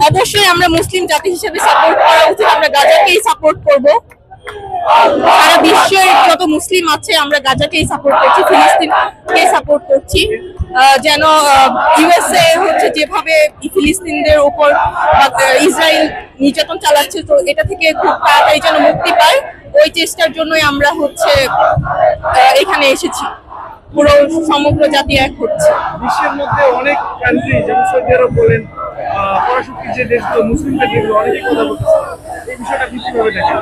অবশ্যই আমরা মুসলিম জাতি হিসেবে সাপোর্ট করা উচিত। আমরা গাজাকেই সাপোর্ট করব। সারা বিশ্বের যত মুসলিম আছে আমরা গাজাকেই সাপোর্ট করছি, ফিলিস্তিনকে সাপোর্ট করছি। যেন ইউএসএ হচ্ছে যেভাবে ফিলিস্তিনদের উপর ইসরায়েল নির্যাতন চালাচ্ছে, তো এটা থেকে খুব তাড়াতাড়ি যেন মুক্তি পায়, ওই চেষ্টার জন্যই আমরা হচ্ছে এখানে এসেছি। পুরো সমগ্র জাতি এক হচ্ছে। বিশ্বের মধ্যে অনেক কান্ট্রি যেমন সৌদি আরব বলেন, পরাশক্তির যে দেশগুলো, মুসলিমদের দেশগুলো অনেকেই কথা বলতেছে, এই বিষয়টা আপনি কিভাবে দেখেন?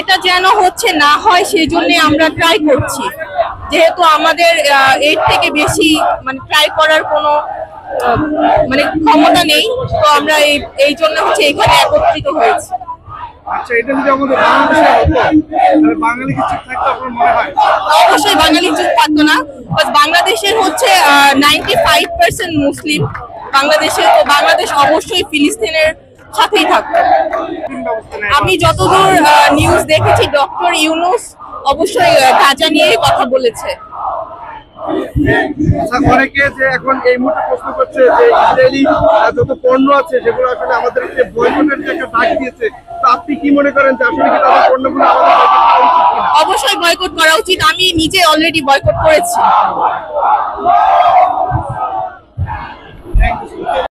এটা যেন হচ্ছে না হয় সেই জন্য আমরা ট্রাই করছি। যেহেতু আমাদের এর থেকে বেশি মানে ট্রাই করার কোনো মানে ক্ষমতা নেই, তো আমরা এই জন্য হচ্ছে এখানে একত্রিত হয়েছি। আচ্ছা, এটা যদি আমাদের বাংলাদেশে হতো তাহলে বাঙালি কি চুপ থাকতো আপনার মনে হয়? অবশ্যই বাঙালি চুপ থাকতো না। বাংলাদেশের হচ্ছে 95% মুসলিম বাংলাদেশে, তো বাংলাদেশ অবশ্যই ফিলিস্তিনের সাথেই থাকতো। আমি যতদূর নিউজ দেখেছি, ডক্টর ইউনূস অবশ্যই গাজা নিয়ে কথা বলেছে। অনেকে যে এখন এই মুহূর্তে প্রশ্ন করছে যে ইসরায়েলি যত পণ্য আছে সেগুলো আসলে আমাদেরকে বয়কটের যে একটা ডাক দিয়েছে, তো আপনি কি মনে করেন যে আসলে কি তাদের পণ্যগুলো আমাদের বয়কট করা উচিত কিনা? অবশ্যই বয়কট করা উচিত। আমি নিজে অলরেডি বয়কট করেছি।